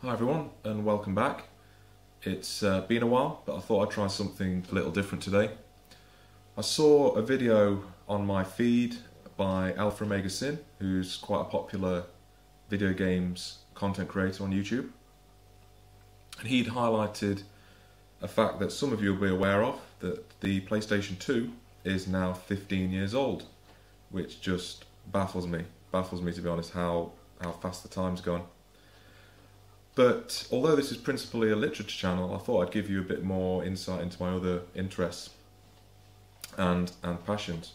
Hi everyone and welcome back. It's been a while, but I thought I'd try something a little different today. I saw a video on my feed by AlphaOmegaSin, who's quite a popular video games content creator on YouTube. And he'd highlighted a fact that some of you will be aware of, that the PlayStation 2 is now 15 years old, which just baffles me to be honest, how fast the time's gone. But although this is principally a literature channel, I thought I'd give you a bit more insight into my other interests and passions.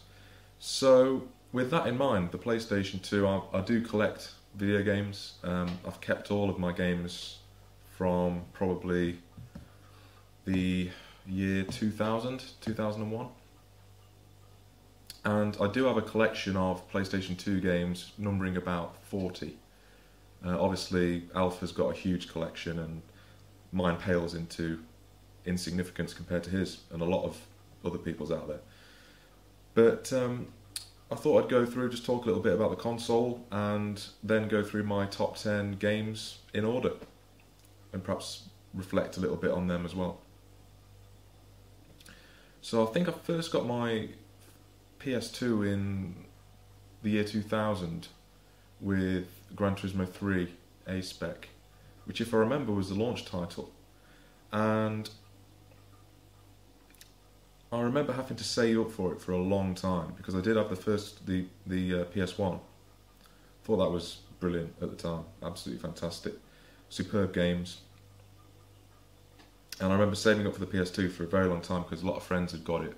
So with that in mind, the PlayStation 2, I do collect video games. I've kept all of my games from probably the year 2000, 2001. And I do have a collection of PlayStation 2 games numbering about 40. Obviously, Alpha's got a huge collection, and mine pales into insignificance compared to his and a lot of other people's out there. But I thought I'd go through, just talk a little bit about the console, and then go through my top 10 games in order, and perhaps reflect a little bit on them as well. So I think I first got my PS2 in the year 2000 with Gran Turismo 3 A-spec, which if I remember was the launch title. And I remember having to save up for it for a long time, because I did have the PS1. Thought that was brilliant at the time, absolutely fantastic, superb games. And I remember saving up for the PS2 for a very long time because a lot of friends had got it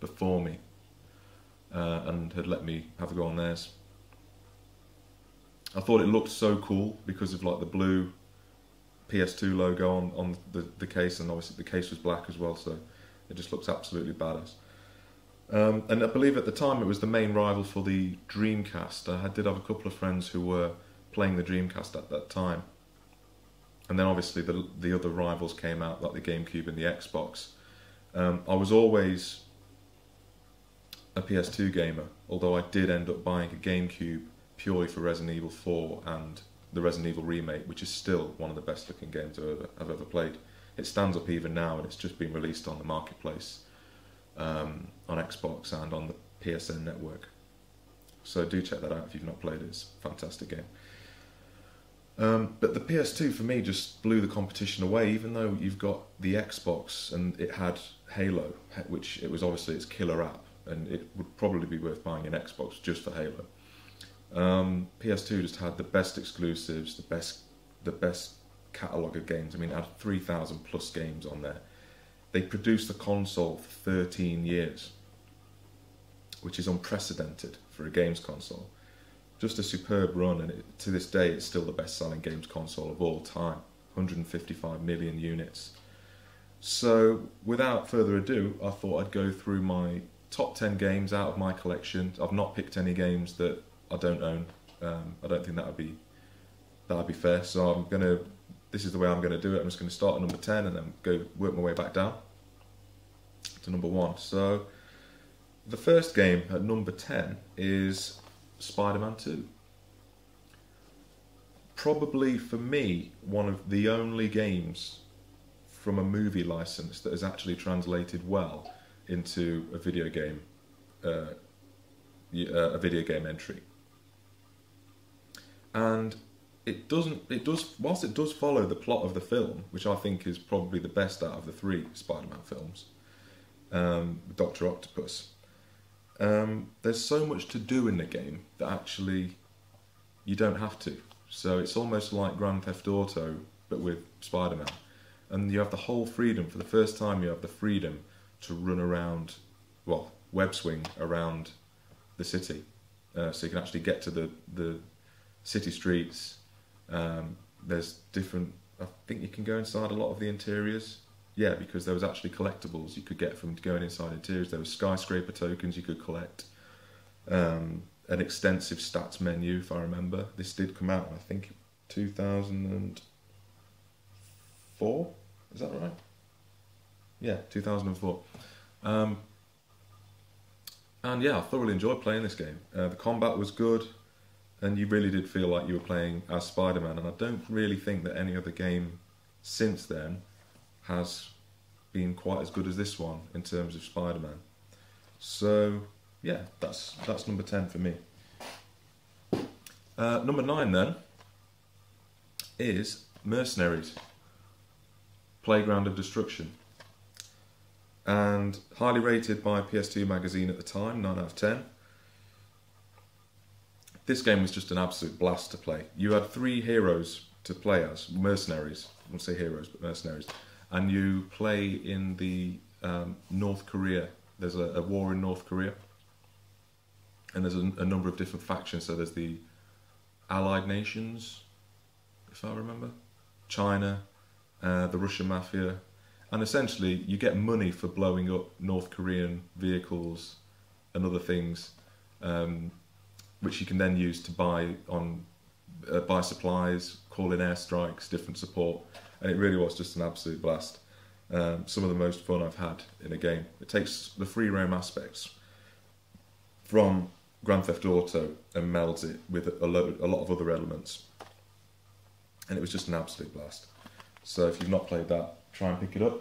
before me and had let me have a go on theirs. I thought it looked so cool because of like the blue PS2 logo on the case, and obviously the case was black as well, so it just looks absolutely badass. And I believe at the time it was the main rival for the Dreamcast. I did have a couple of friends who were playing the Dreamcast at that time. And then obviously the other rivals came out, like the GameCube and the Xbox. I was always a PS2 gamer, although I did end up buying a GameCube purely for Resident Evil 4 and the Resident Evil remake, which is still one of the best looking games I've ever played. It stands up even now, and it's just been released on the marketplace on Xbox and on the PSN network. So do check that out if you've not played it. It's a fantastic game. But the PS2 for me just blew the competition away, even though you've got the Xbox and it had Halo, which it was obviously its killer app, and it would probably be worth buying an Xbox just for Halo. PS2 just had the best exclusives, the best catalogue of games. I mean, it had 3,000 plus games on there. They produced the console for 13 years, which is unprecedented for a games console. Just a superb run, and to this day it's still the best selling games console of all time. 155 million units. So without further ado, I thought I'd go through my top 10 games out of my collection. I've not picked any games that I don't own. I don't think that'd be fair. So this is the way I'm gonna do it. I'm just gonna start at number 10 and then go work my way back down to number 1. So the first game at number 10 is SpiderMan 2. Probably for me one of the only games from a movie license that has actually translated well into a video game entry. And whilst it does follow the plot of the film, which I think is probably the best out of the 3 Spider-Man films, Dr. Octopus, there's so much to do in the game that actually you don't have to. So it's almost like Grand Theft Auto, but with Spider-Man. And you have the whole freedom. For the first time, you have the freedom to run around, well, web swing around the city. So you can actually get to the city streets. There's different, I think you can go inside a lot of the interiors. Yeah, because there was actually collectibles you could get from going inside interiors. There was skyscraper tokens you could collect. An extensive stats menu, if I remember. This did come out, I think, 2004? Is that right? Yeah, 2004. And yeah, I thoroughly enjoyed playing this game. The combat was good. and you really did feel like you were playing as Spider-Man, and I don't really think that any other game since then has been quite as good as this one in terms of Spider-Man. So yeah, that's number 10 for me. Number 9 then is Mercenaries, Playground of Destruction, and highly rated by PS2 magazine at the time, 9 out of 10. This game was just an absolute blast to play. You had 3 heroes to play as, mercenaries. I won't say heroes, but mercenaries. And you play in the North Korea. There's a war in North Korea. And there's a number of different factions. So there's the Allied Nations, if I remember, China, the Russian Mafia. And essentially, you get money for blowing up North Korean vehicles and other things, which you can then use to buy supplies, call in airstrikes, different support, and it really was just an absolute blast. Some of the most fun I've had in a game. It takes the free roam aspects from Grand Theft Auto and melds it with a lot of other elements, and it was just an absolute blast. So if you've not played that, try and pick it up.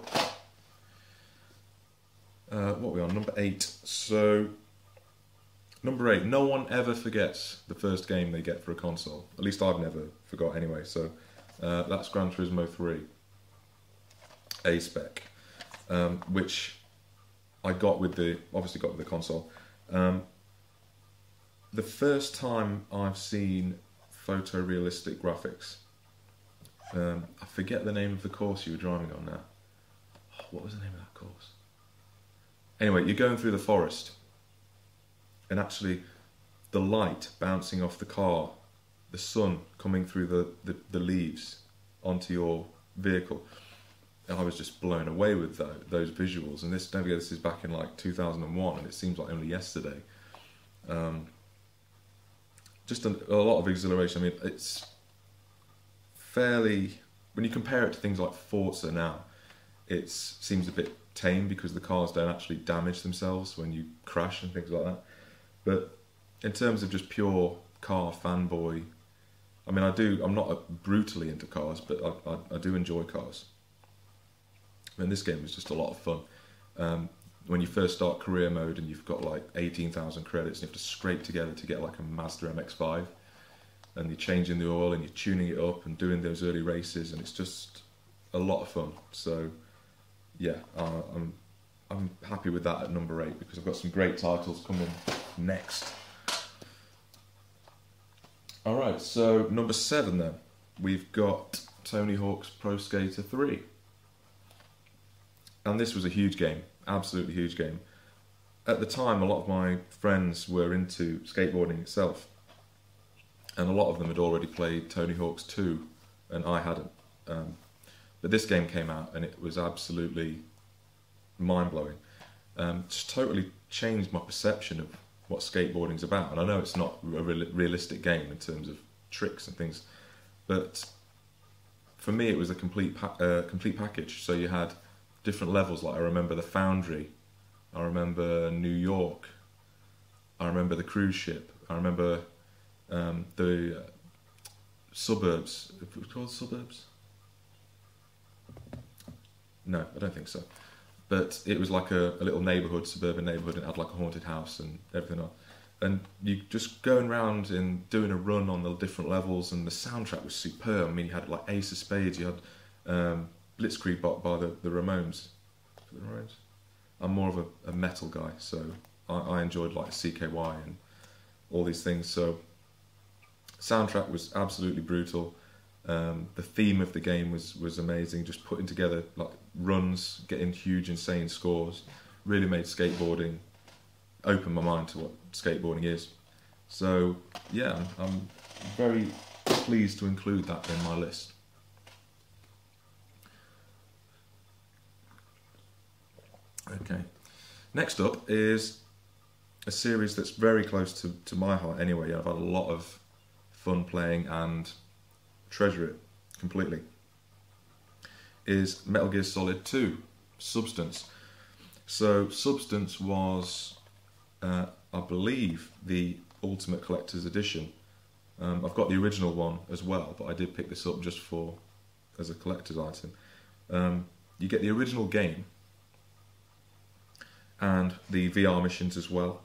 What are we on? Number 8. So number 8, no one ever forgets the first game they get for a console. At least I've never forgot anyway. So that's Gran Turismo 3, A-spec, which I obviously got with the console. The first time I've seen photorealistic graphics. I forget the name of the course you were driving on now. Oh, what was the name of that course? Anyway, you're going through the forest, and actually the light bouncing off the car, the sun coming through the leaves onto your vehicle. I was just blown away with those visuals. And don't forget, this is back in like 2001, and it seems like only yesterday. Just a lot of exhilaration. I mean, it's fairly, when you compare it to things like Forza now, it seems a bit tame because the cars don't actually damage themselves when you crash and things like that. But in terms of just pure car fanboy, I mean, I'm not brutally into cars, but I do enjoy cars. And this game was just a lot of fun. When you first start career mode and you've got like 18,000 credits and you have to scrape together to get like a Mazda MX-5, and you're changing the oil and you're tuning it up and doing those early races, and it's just a lot of fun. So yeah, I'm happy with that at number 8 because I've got some great titles coming next. Alright, so number 7 then, we've got Tony Hawk's Pro Skater 3. And this was a huge game, absolutely huge game. At the time, a lot of my friends were into skateboarding itself, and a lot of them had already played Tony Hawk's 2, and I hadn't. But this game came out, and it was absolutely mind-blowing. Just totally changed my perception of what skateboarding's about. And I know it's not a realistic game in terms of tricks and things, but for me it was a complete package. So you had different levels, like I remember the Foundry, I remember New York, I remember the cruise ship, I remember the suburbs. It was called Suburbs? No, I don't think so. But it was like a little neighbourhood, suburban neighbourhood, and it had like a haunted house and everything else. And you just going around and doing a run on the different levels, and the soundtrack was superb. I mean, you had like Ace of Spades, you had Blitzkrieg by the Ramones. The Ramones. I'm more of a metal guy, so I enjoyed like CKY and all these things. So soundtrack was absolutely brutal. The theme of the game was amazing. Just putting together like runs, getting huge, insane scores, really made skateboarding, opened my mind to what skateboarding is. So yeah, I'm very pleased to include that in my list. Okay, next up is a series that's very close to my heart anyway. I've had a lot of fun playing and treasure it completely. Is Metal Gear Solid 2, Substance. So Substance was, I believe, the Ultimate Collector's Edition I've got the original one as well, but I did pick this up just as a collector's item. You get the original game and the VR missions as well,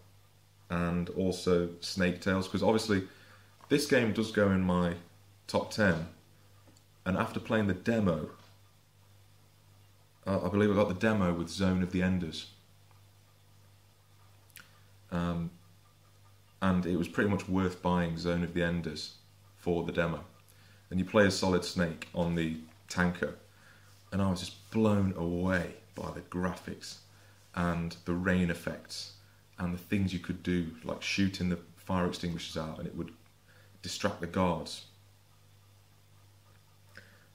and also Snake Tales, because obviously this game does go in my top 10, and after playing the demo, I believe I got the demo with Zone of the Enders, and it was pretty much worth buying Zone of the Enders for the demo. And you play as Solid Snake on the tanker, and I was just blown away by the graphics and the rain effects and the things you could do, like shooting the fire extinguishers out and it would distract the guards.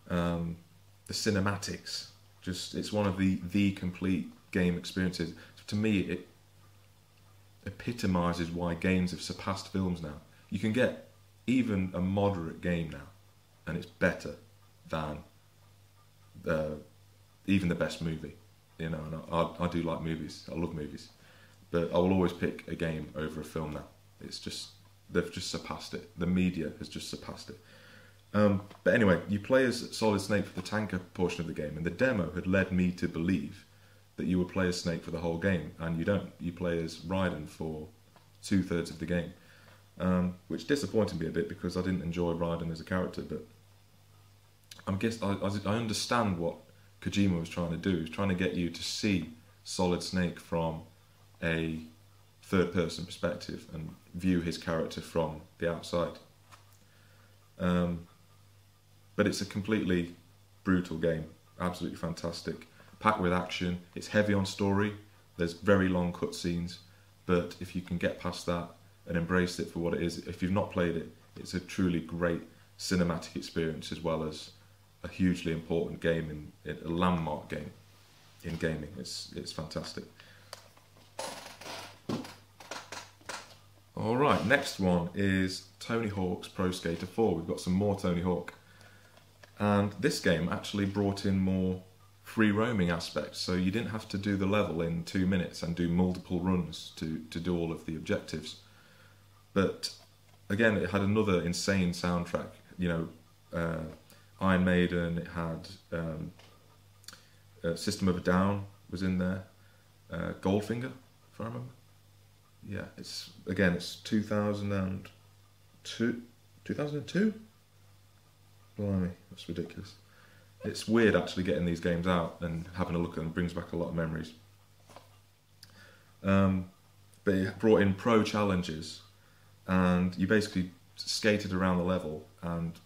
The cinematics, it's one of the complete game experiences. To me, it epitomises why games have surpassed films now. You can get even a moderate game now, and it's better than even the best movie. You know, and I do like movies. I love movies, but I will always pick a game over a film now. It's just, they've just surpassed it. The media has just surpassed it. But anyway, you play as Solid Snake for the tanker portion of the game, and the demo had led me to believe that you would play as Snake for the whole game, and you don't. You play as Raiden for 2/3 of the game, which disappointed me a bit because I didn't enjoy Raiden as a character. But I understand what Kojima was trying to do. He was trying to get you to see Solid Snake from a third-person perspective and view his character from the outside. But it's a completely brutal game, absolutely fantastic, packed with action. It's heavy on story. There's very long cutscenes, but if you can get past that and embrace it for what it is, if you've not played it, it's a truly great cinematic experience as well as a hugely important game, a landmark game in gaming. It's fantastic. All right, next one is Tony Hawk's Pro Skater 4. We've got some more Tony Hawk, and this game actually brought in more free roaming aspects, so you didn't have to do the level in 2 minutes and do multiple runs to do all of the objectives. But again, it had another insane soundtrack. You know, Iron Maiden. It had System of a Down was in there. Goldfinger, if I remember. Yeah, it's 2002. 2002? Blimey, that's ridiculous. It's weird actually getting these games out and having a look at them. Brings back a lot of memories. But it brought in pro challenges, and you basically skated around the level and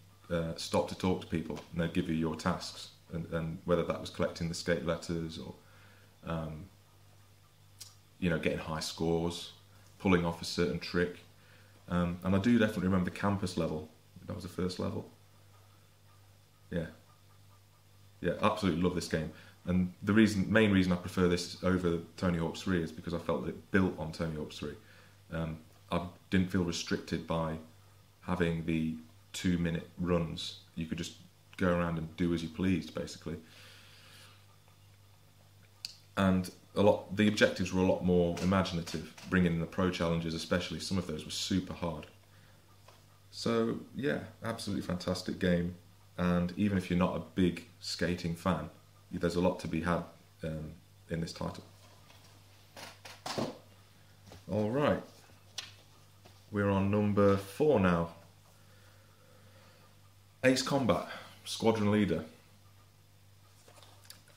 stopped to talk to people, and they'd give you your tasks, and whether that was collecting the skate letters or you know, getting high scores, pulling off a certain trick. And I do definitely remember the campus level. That was the first level. Yeah, absolutely love this game. And the main reason I prefer this over Tony Hawk's 3 is because I felt that it built on Tony Hawk's 3. I didn't feel restricted by having the 2-minute runs. You could just go around and do as you pleased, basically. And the objectives were a lot more imaginative, bringing in the pro challenges especially. Some of those were super hard. So yeah, absolutely fantastic game. And even if you're not a big skating fan, there's a lot to be had in this title. All right, we're on number 4 now. Ace Combat, Squadron Leader.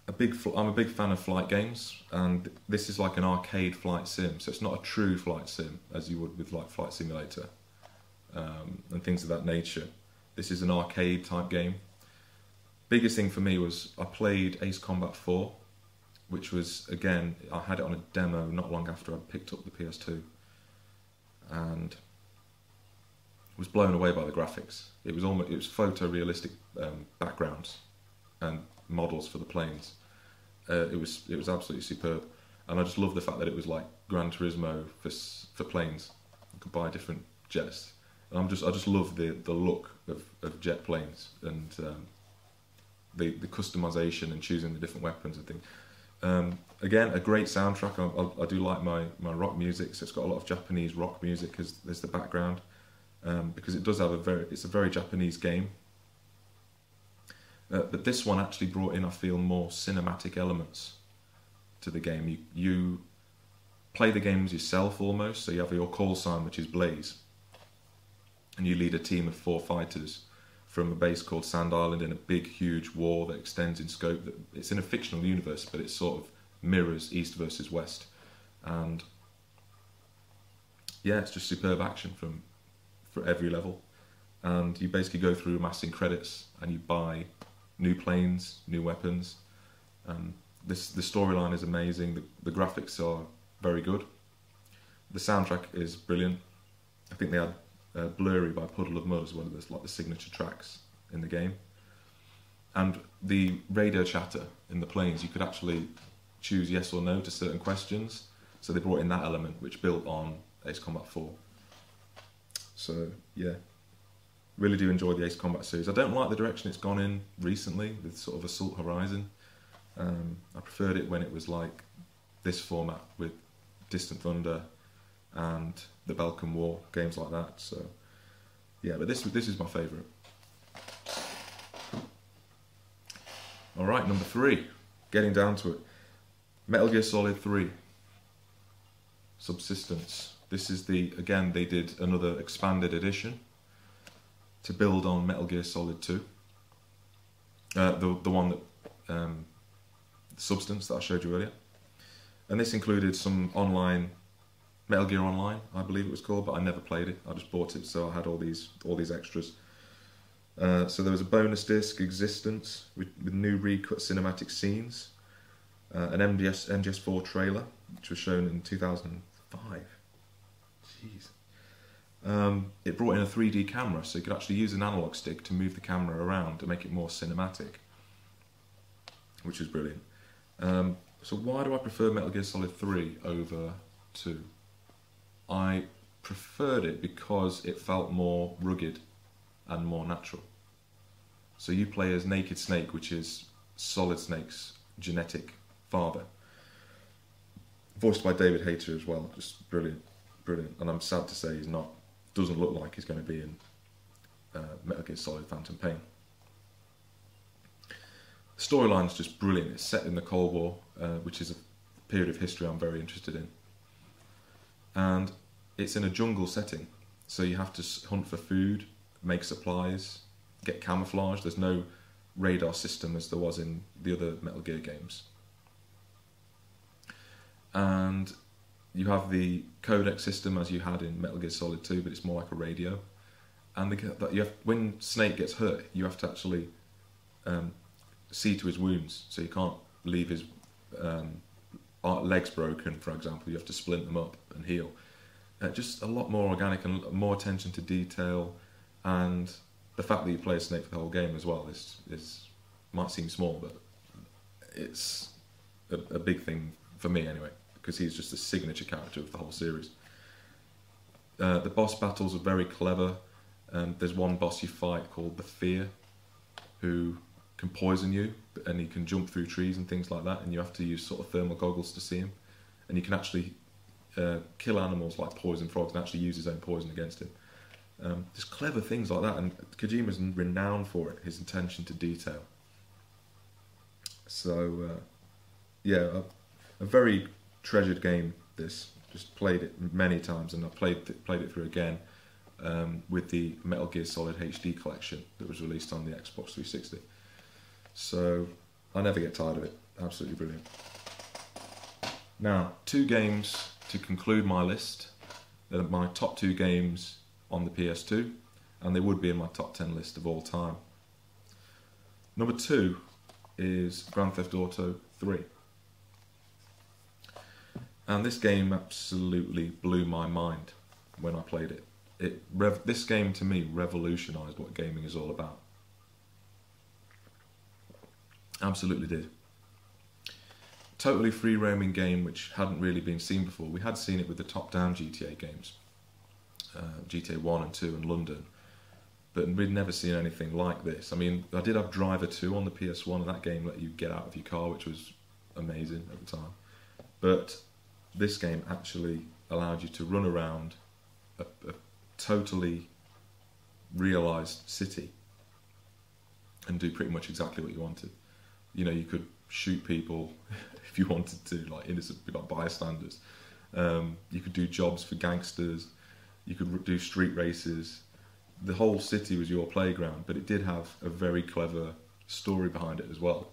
I'm a big fan of flight games, and this is like an arcade flight sim, so it's not a true flight sim as you would with like Flight Simulator and things of that nature. This is an arcade type game. Biggest thing for me was I played Ace Combat 4, which was, again, I had it on a demo not long after I picked up the PS2, and was blown away by the graphics. It was photorealistic backgrounds and models for the planes. It was absolutely superb, and I just love the fact that it was like Gran Turismo for planes. You could buy different jets, and I just love the look of jet planes and the customization and choosing the different weapons and things. Again, a great soundtrack. I do like my rock music, so it's got a lot of Japanese rock music as the background. because it does have it's a very Japanese game. But this one actually brought in, I feel, more cinematic elements to the game. You play the games yourself almost, so you have your call sign, which is Blaze, and you lead a team of 4 fighters from a base called Sand Island in a big, huge war that extends in scope. It's in a fictional universe, but it sort of mirrors East versus West. And yeah, it's just superb action for every level. And you basically go through amassing credits, and you buy new planes, new weapons. The storyline is amazing. The graphics are very good. The soundtrack is brilliant. I think they had Blurry by Puddle of Mud as one of the signature tracks in the game. And the radio chatter in the planes, you could actually choose yes or no to certain questions. So they brought in that element, which built on Ace Combat 4. So yeah, really do enjoy the Ace Combat series. I don't like the direction it's gone in recently with sort of Assault Horizon. I preferred it when it was like this format with Distant Thunder and the Balkan War, games like that. So yeah, but this is my favourite. Alright, number 3, getting down to it. Metal Gear Solid 3, Subsistence. This is again, they did another expanded edition to build on Metal Gear Solid 2. The one that, Substance, that I showed you earlier. And this included some online, Metal Gear Online, I believe it was called, but I never played it. I just bought it, so I had all these extras. So there was a bonus disc, Existence, with new recut cinematic scenes, an MGS4 trailer, which was shown in 2005. Jeez. It brought in a 3D camera, so you could actually use an analog stick to move the camera around to make it more cinematic, which was brilliant. So why do I prefer Metal Gear Solid 3 over 2? I preferred it because it felt more rugged and more natural. So you play as Naked Snake, which is Solid Snake's genetic father, voiced by David Hayter as well. Just brilliant, brilliant. And I'm sad to say doesn't look like he's going to be in Metal Gear Solid Phantom Pain. The storyline's just brilliant. It's set in the Cold War, which is a period of history I'm very interested in. And it's in a jungle setting, so you have to hunt for food, make supplies, get camouflage. There's no radar system as there was in the other Metal Gear games. And you have the codec system as you had in Metal Gear Solid 2, but it's more like a radio. And when Snake gets hurt, you have to actually see to his wounds, so you can't leave his legs broken, for example. You have to splint them up and heal. Just a lot more organic and more attention to detail, and the fact that you play as Snake for the whole game as well is might seem small, but it's a big thing for me anyway, because he's just a signature character of the whole series. The boss battles are very clever. There's one boss you fight called the Fear, who can poison you, and he can jump through trees and things like that, and you have to use sort of thermal goggles to see him. And you can actually kill animals like poison frogs and actually use his own poison against him. Just clever things like that, and Kojima's renowned for it, his attention to detail. So yeah, a very treasured game. This, just played it many times, and I played it through again with the Metal Gear Solid HD collection that was released on the Xbox 360. So I never get tired of it. Absolutely brilliant. Now, 2 games to conclude my list. They're my top 2 games on the PS2, and they would be in my top 10 list of all time. Number 2 is Grand Theft Auto 3. And this game absolutely blew my mind when I played it. This game to me revolutionised what gaming is all about. Absolutely did. Totally free roaming game which hadn't really been seen before. We had seen it with the top-down GTA games, GTA 1 and 2 in London, but we'd never seen anything like this. I mean, I did have Driver 2 on the PS1, and that game let you get out of your car, which was amazing at the time. But this game actually allowed you to run around a totally realised city and do pretty much exactly what you wanted. You know, you could shoot people if you wanted to, like innocent, like bystanders. You could do jobs for gangsters. You could do street races. The whole city was your playground, but it did have a very clever story behind it as well.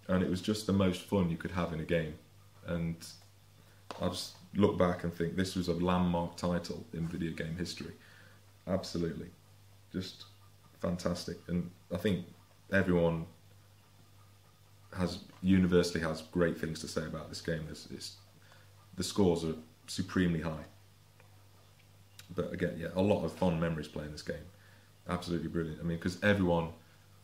And it was just the most fun you could have in a game. And I just look back and think this was a landmark title in video game history. Absolutely. Just fantastic. And I think everyone universally has great things to say about this game. The scores are supremely high. But again, yeah, a lot of fond memories playing this game. Absolutely brilliant. I mean, because everyone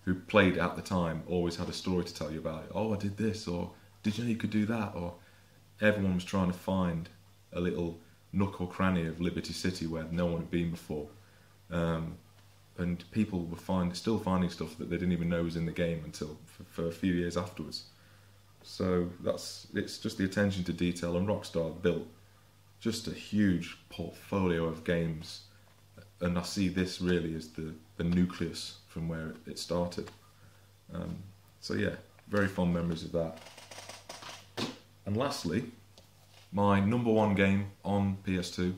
who played at the time always had a story to tell you about it. Oh, I did this, or did you know you could do that? Or everyone was trying to find a little nook or cranny of Liberty City where no one had been before. And people were still finding stuff that they didn't even know was in the game until for a few years afterwards. So it's just the attention to detail, and Rockstar built just a huge portfolio of games, and I see this really as the nucleus from where it started. So yeah, very fond memories of that. And lastly, my number one game on PS2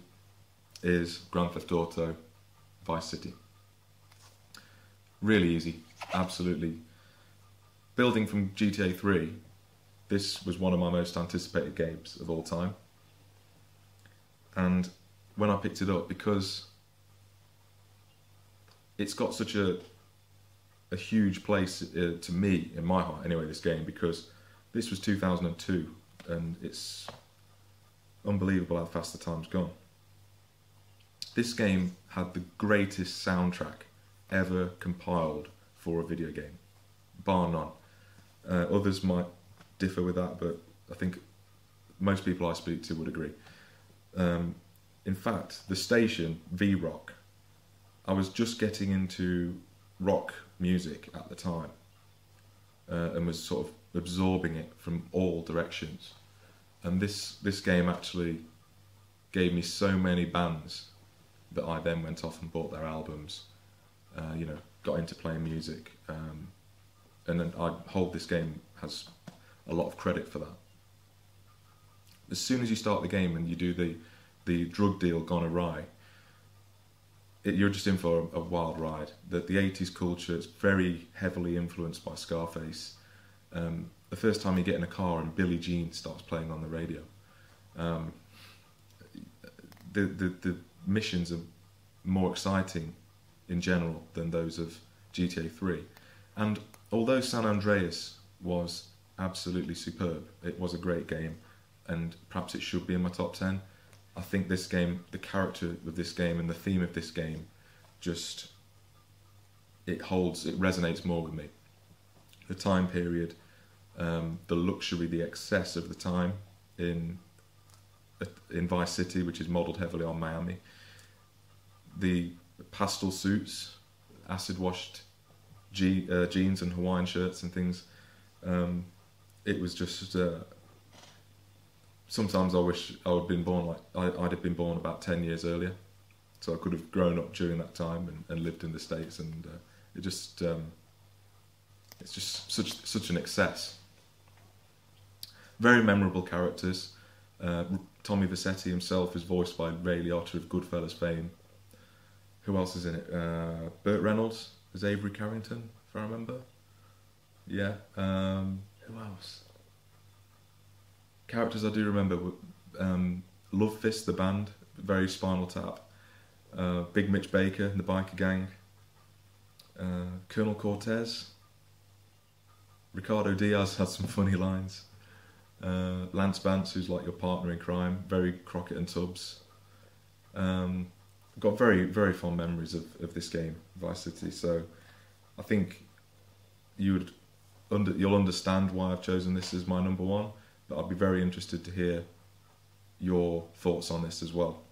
is Grand Theft Auto Vice City. Really easy, absolutely. Building from GTA 3, this was one of my most anticipated games of all time. And when I picked it up, because it's got such a huge place to me, in my heart anyway, this game, because this was 2002, and it's unbelievable how fast the time's gone. This game had the greatest soundtrack ever compiled for a video game, bar none. Others might differ with that, but I think most people I speak to would agree. In fact, the station, V-Rock, I was just getting into rock music at the time, and was sort of absorbing it from all directions. And this game actually gave me so many bands that I then went off and bought their albums, got into playing music, and then I hold this game has a lot of credit for that. As soon as you start the game and you do the drug deal gone awry, you're just in for a wild ride. The 80s culture is very heavily influenced by Scarface. The first time you get in a car and Billie Jean starts playing on the radio, the missions are more exciting in general than those of GTA 3. And although San Andreas was absolutely superb, it was a great game, and perhaps it should be in my top 10, I think this game, the character of this game and the theme of this game, it resonates more with me. The time period, the luxury, the excess of the time in Vice City, which is modelled heavily on Miami, the pastel suits, acid-washed jeans and Hawaiian shirts and things. It was just... sometimes I wish I would have been born I'd have been born about 10 years earlier, so I could have grown up during that time and lived in the States, and it's just such an excess. Very memorable characters. Tommy Vercetti himself is voiced by Ray Liotta of Goodfellas fame. Who else is in it? Burt Reynolds is Avery Carrington, if I remember. Yeah. Who else? Characters I do remember were Love Fist, the band, very Spinal Tap. Big Mitch Baker and the Biker Gang. Colonel Cortez. Ricardo Diaz had some funny lines. Lance Vance, who's like your partner in crime, very Crockett and Tubbs. Got very, very fond memories of this game, Vice City. So I think you'll understand why I've chosen this as my number one. But I'd be very interested to hear your thoughts on this as well.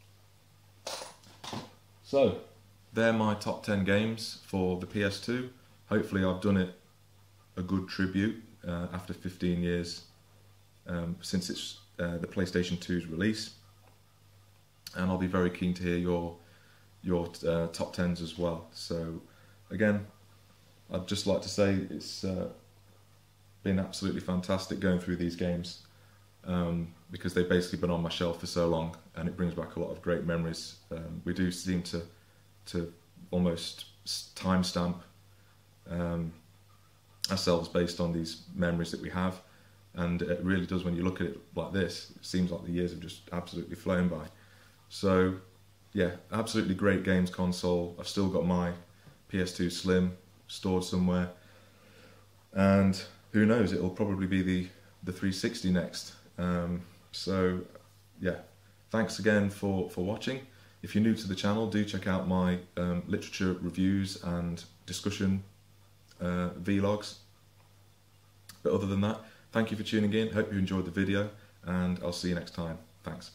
So, they're my top 10 games for the PS2. Hopefully I've done it a good tribute after 15 years since it's the PlayStation 2's release. And I'll be very keen to hear your your top 10s as well. So again, I'd just like to say it's been absolutely fantastic going through these games, because they've basically been on my shelf for so long, and it brings back a lot of great memories. We do seem to almost timestamp ourselves based on these memories that we have, and it really does. When you look at it like this, it seems like the years have just absolutely flown by. So yeah, absolutely great games console. I've still got my PS2 Slim stored somewhere, and who knows, it'll probably be the 360 next. So yeah, thanks again for watching. If you're new to the channel, do check out my literature reviews and discussion vlogs. But other than that, thank you for tuning in. Hope you enjoyed the video, and I'll see you next time. Thanks.